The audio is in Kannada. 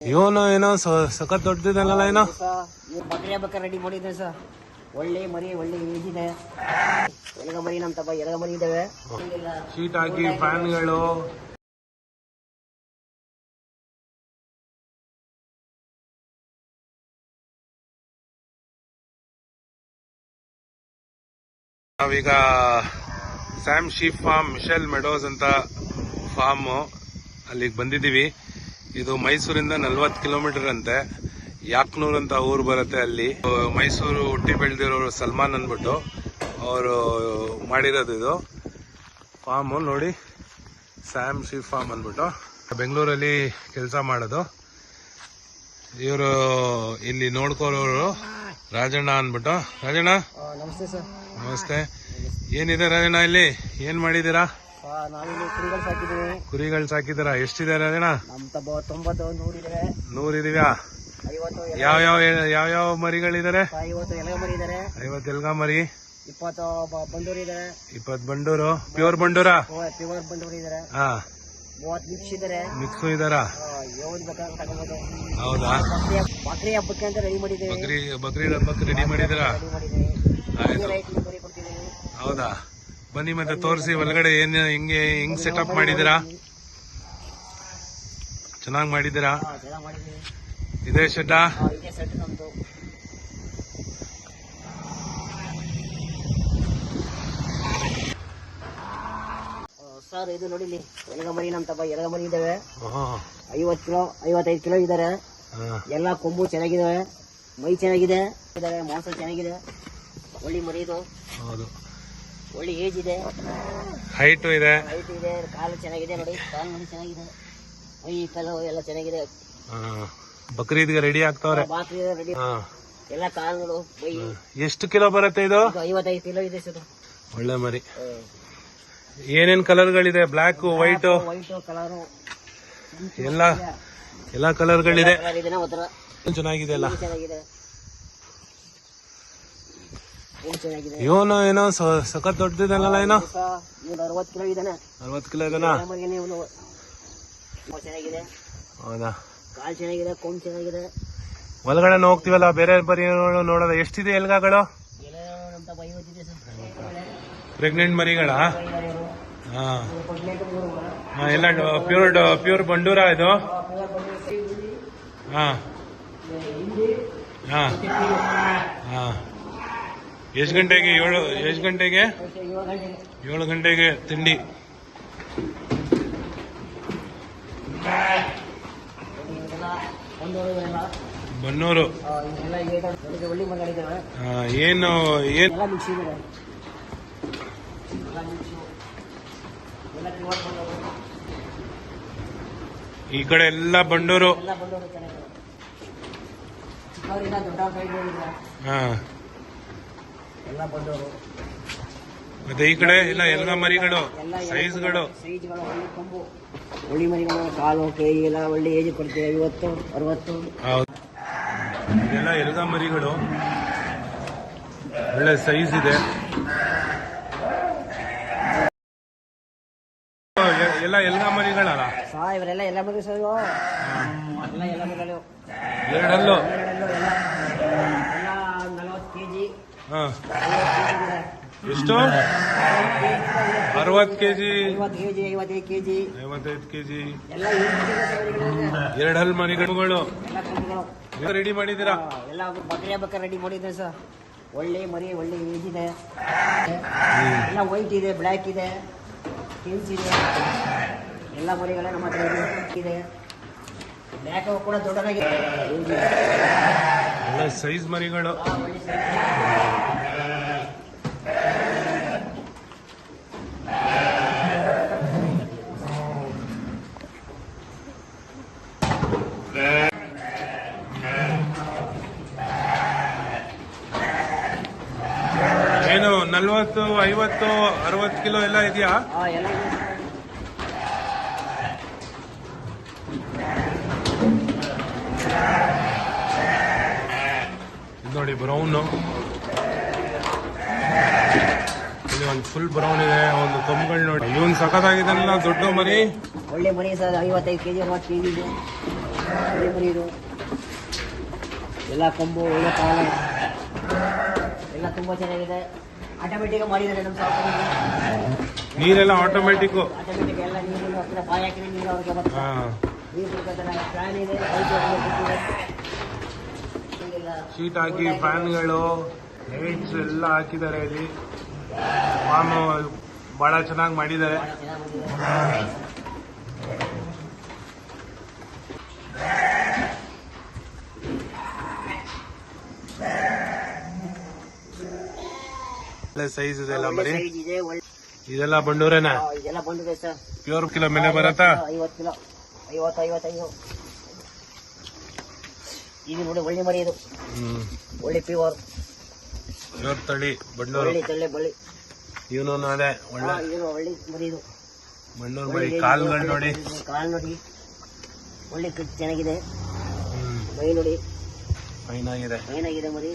ಇವನು ಏನೋ ಸಖತ್ ದೊಡ್ಡದಿದಲ್ಲ ಏನೋ ಬಕ್ರಿ ಹಬ್ಬಕ್ಕೆ ರೆಡಿ ಮಾಡಿದ್ದೆ ಸರ್. ಒಳ್ಳೆ ಮರಿ, ಒಳ್ಳೆ ಏಜ್ ಇದೆ. ಎಲಗ ಮರಿ ನಮ್ ತಪ್ಪ ಎಲಗ ಮರಿ ಇದಾವೆ. ಶೀಟ್ ಹಾಕಿ ಫ್ಯಾನ್ಗಳು ನಾವೀಗ Sam sheep farm Michelle Meadows ಅಂತ ಫಾರ್ಮ್ ಅಲ್ಲಿಗೆ ಬಂದಿದ್ದೀವಿ. ಇದು ಮೈಸೂರಿಂದ 40 ಕಿಲೋಮೀಟರ್ ಅಂತೆ. ಯಾಕ್ನೂರ್ ಅಂತ ಊರು ಬರುತ್ತೆ ಅಲ್ಲಿ. ಮೈಸೂರು ಹುಟ್ಟಿ ಬೆಳೆದಿರೋರು ಸಲ್ಮಾನ್ ಅಂದ್ಬಿಟ್ಟು ಅವರು ಮಾಡಿರೋದು ಇದು ಫಾರ್ಮ್. ನೋಡಿ, ಸ್ಯಾಮ್ ಶೀಪ್ ಫಾರ್ಮ್ ಅಂದ್ಬಿಟ್ಟು ಬೆಂಗಳೂರಲ್ಲಿ ಕೆಲಸ ಮಾಡೋದು. ಇವರು ಇಲ್ಲಿ ನೋಡ್ಕೋರೋರು ರಾಜಣ್ಣ ಅಂದ್ಬಿಟ್ಟು. ರಾಜಣ್ಣ ನಮಸ್ತೆ ಸರ್. ನಮಸ್ತೆ. ಏನಿದೆ ರಾಜಣ್ಣ, ಇಲ್ಲಿ ಏನ್ ಮಾಡಿದೀರಾ? ನಾವಿಲ್ಲಿ ಕುರಿಗಳು ಸಾಕಿದ್ದೀವಿ. ಕುರಿಗಳು ಸಾಕಿದ್ದೀರಾ? ಎಷ್ಟಿದೆ ರಾಜಣ್ಣ? ನಮ್ ತಪ್ಪ 90, 100 ಇದಾವೆ. 100 ಇದೆಯಾ? 50 ಯಾವ ಮರಿಗಳಿದ್ದಾರೆ? 50 ಎಲಗ ಮರಿ ಇದಾರೆ. 50 ಎಲ್ಗ ಮರಿ, 20 ಬಂಡೂರು ಇದಾರೆ. 20 ಬಂಡೂರು. ಪ್ಯೂರ್ ಬಂಡೂರಾ? ಪ್ಯೂರ್ ಬಂಡೂರು ಇದಾರೆ. 30 ಮಿಕ್ಸ್ ಇದಾರೆ. ಮಿಕ್ಸ್ ಇದಾರಾ? ಯಾವ್ದು ಬೇಕಾದ್ರೆ ತಗೋಬಹುದು. ಹೌದಾ? ಬಕ್ರಿ ಹಬ್ಬಕ್ಕೆ ಅಂತ ರೆಡಿ ಮಾಡಿದ್ದೀವಿ. ಬಕ್ರಿ ಹಬ್ಬಕ್ಕೆ ರೆಡಿ ಮಾಡಿದಿರಾ? ರೆಡಿ ಮಾಡಿದ್ದೀವಿ. ಆಯ್ತು. ಮರಿ ಕೊಡ್ತಿದ್ದೀವಿ. ಹೌದಾ? ಬನ್ನಿ ಮತ್ತೆ ತೋರಿಸಿ ಒಳಗಡೆ ಹೆಂಗ್ ಸೆಟಪ್ ಮಾಡಿದಿರಾ? ಚೆನ್ನಾಗಿ ಮಾಡಿದಿರಾ? ಚೆನ್ನಾಗಿ ಮಾಡಿದ್ದೀವಿ. ಇದೇ ಶೆಡ್ಡ? ಇದೇ ಸೆಟ್ ನಮ್ದು. ಸರ್ ಇದು ನೋಡಿ, ಇಲ್ಲಿ ಎಲಗ ಮರಿ ನಮ್ ತಪ್ಪ ಎಲಗ ಮರಿ ಇದಾವೆ. 50 ಕಿಲೋ 55 ಕಿಲೋ ಇದಾರೆ. ಎಲ್ಲ ಕೊಂಬು ಚೆನ್ನಾಗಿದಾವೆ, ಮೈ ಚೆನ್ನಾಗಿದೆ, ಮಾಂಸ ಚೆನ್ನಾಗಿದೆ. ಒಳ್ಳೆ ಮರಿ ಇದು. ಹೌದು. ಒಳ್ಳೆ ಏಜ್ ಇದೆ, ಹೈಟ್ ಇದೆ, ಕಾಲು ಚೆನ್ನಾಗಿದೆ. ನೋಡಿ, ಕಾಲು ನೋಡಿ ಚೆನ್ನಾಗಿದೆ, ಮೈ ಕಾಲು ಎಲ್ಲ ಚೆನ್ನಾಗಿದೆ. ಬಕ್ರೀದ್ಗೆ ರೆಡಿ ಆಗ್ತಾವ್ರೆ. ಬಾಕಿ ರೆಡಿ. ಎಲ್ಲ ಕಾಲುಗಳು, ಮೈ. ಎಷ್ಟು ಕಿಲೋ ಬರುತ್ತೆ ಇದು? 55 ಕಿಲೋ ಇದೆ ಸರ್. ಒಳ್ಳೆ ಮರಿ. ಏನೇನ್ ಕಲರ್ಗಳಿದೆ? ಬ್ಲಾಕ್, ವೈಟ್ ಕಲರ್, ಎಲ್ಲ ಕಲರ್ಗಳಿದೆ. ಚೆನ್ನಾಗಿದೆ, ಅಲ್ಲ? ಇವನು ಏನೋ ಸಖತ್ ದೊಡ್ಡದಿದಲ್ಲ ಏನೋ? 60 ಕಿಲೋ ಇದಾನೆ. 60 ಕಿಲೋ ಇದನಾ? ಚೆನ್ನಾಗಿದೆ. ಹೌದಾ? ಕಾಲು ಚೆನ್ನಾಗಿದೆ, ಕೊಂಬು ಚೆನ್ನಾಗಿದೆ. ಒಳಗಡೆ ಹೋಗ್ತೀವಲ್ಲ, ಬೇರೆ ಬರೀ ನೋಡೋದ. ಎಷ್ಟಿದೆ ಎಲ್ಗಾಗಳು? ಪ್ರೆಗ್ನೆಂಟ್ ಮರಿಗಳ? ಎಲ್ಲ ಪ್ಯೂರ್ ಬಂಡೂರ ಇದು? ಎಷ್ಟು ಗಂಟೆಗೆ? 7 ಗಂಟೆಗೆ ತಿಂಡಿ. ಬನ್ನೂರು. ಏನು ಈ ಕಡೆ ಎಲ್ಲ ಬಂಡೂರು. ಮತ್ತೆ ಈ ಕಡೆ ಎಲ್ಲ ಎಲ್ಗ ಮರಿಗಳು, ಸೈಜ್ಗಳು. ಒಳ್ಳೆ ಮರಿಗಳು, ಕಾಲು ಕೈ ಎಲ್ಲ ಒಳ್ಳೆ ಏಜ್ ಕೊಡ್ತೀವಿ. 50, 60. ಹೌದು, ಇದೆಲ್ಲ ಎಲ್ಗ ಮರಿಗಳು, ಒಳ್ಳೆ ಸೈಜ್ ಇದೆ. ಎಲ್ಲ ಎಲ್ಗ ಮರಿಗಳಲ್ಲ ಇವರೆಲ್ಲ ಎಲ್ಲ ಮರಿ ಸರ್. ಎಲ್ಲ ಮರಿಗಳು ಎರಡಲ್ಲೂ 40 ಕೆಜಿ. ಎಷ್ಟು? 60 ಕೆಜಿ, 55 ಕೆಜಿ, 55 ಕೆಜಿ. ಎಲ್ಲ ಎರಡಲ್ ಮರಿಗಳು ರೆಡಿ ಮಾಡಿದ್ದೀರಾ? ಎಲ್ಲ ಬಕ್ರಿ ಹಬ್ಬಕ್ಕೆ ರೆಡಿ ಮಾಡಿದ್ದೆ ಸರ್. ಒಳ್ಳೆ ಮರಿ, ಒಳ್ಳೆ ಏಜ್ ಇದೆ. ಎಲ್ಲ ವೈಟ್ ಇದೆ, ಬ್ಲ್ಯಾಕ್ ಇದೆ, ಕೆಂಚ್ ಇದೆ. ಎಲ್ಲ ಮರಿಗಳೇ ನಮ್ಮ ಹತ್ರ ಇದೆ. ಬ್ಲ್ಯಾಕ್ ಕೂಡ ದೊಡ್ಡದಾಗಿದೆ. ಒಳ್ಳೆ ಸೈಜ್ ಮರಿಗಳು. ಏನು 40, 50, 60 ಕಿಲೋ ಎಲ್ಲ ಇದೆಯಾ? ನೋಡಿ, ಬ್ರೌನ್. ಇಲ್ಲಿ ಒಂದು ಫುಲ್ ಬ್ರೌನ್ ಇದೆ. ಒಂದು ಕೊಂಬುಗಳು ನೋಡಿ. ಇವನ್ ಸಖತ್ತಾಗಿದ್ದಾನಲ್ಲ, ದೊಡ್ಡ ಮರಿ. ಒಳ್ಳೆ ಮರಿ ಸರ್. 55 ಕೆಜಿ, 60 ಕೆಜಿ ಇದೆ. ಒಳ್ಳೆ ಮರಿ ಇದು ಎಲ್ಲ ಕೊಂಬು ಒಳ್ಳೆ ಕಾಲ ಎಲ್ಲ ತುಂಬ ಚೆನ್ನಾಗಿದೆ. ಆಟೋಮೆಟಿಕ್ ಮಾಡಿದ್ದಾರೆ ನಮ್ಮ ಸಾಕು. ನೀರೆಲ್ಲ ಆಟೋಮೆಟಿಕ್. ಆಟೋಮೆಟಿಕ್ ಎಲ್ಲ ನೀರು ಹತ್ತಿರ ಬಾಯಿ ಹಾಕಿದ್ರೆ ನೀರು ಅವ್ರಿಗೆ ಬರ್ತದೆ. ನೀರು ಕುಡ್ಕೊತಾರೆ. ಫ್ಯಾನ್ ಇದೆ, ಶೀಟ್ ಹಾಕಿ ಫ್ಯಾನ್ಗಳು ಲೈಟ್ಸ್ ಎಲ್ಲ ಹಾಕಿದ್ದಾರೆ ಇಲ್ಲಿ. ಫಾರ್ಮ್ ಬಹಳ ಚೆನ್ನಾಗಿ ಮಾಡಿದ್ದಾರೆ. ಸೈಜ್ ಇದೆಲ್ಲ ಮರಿ. ಇದೆಲ್ಲ ಬಂಡೂರೇನಾ? ಇದೆಲ್ಲ ಬಂದಿದೆ ಸರ್. ಪ್ಯೂರ್ ಕಿಲೋ ಮೇಲೆ ಬರತ್ತಾ? 50 ಕಿಲೋ, 50-55. ಇದು ನೋಡಿ ಒಳ್ಳೆ ಮರಿ ಇದು. ಒಳ್ಳೆ ಪ್ಯೂರ್ ತಳಿ ಬಂಡೂರು. ತಳ್ಳೆ ಬಳ್ಳಿ. ಇವನು ಅದೇ ಒಳ್ಳೆ ಒಳ್ಳೆ ಮರಿ ಇದು. ಬಂಡೂರು ಮರಿ. ಕಾಲ್ಗಳು ನೋಡಿ, ಕಾಲು ನೋಡಿ ಒಳ್ಳೆ ಚೆನ್ನಾಗಿದೆ. ಮೈ ನೋಡಿ ಫೈನ್ ಆಗಿದೆ. ಏನಾಗಿದೆ ಮರಿ.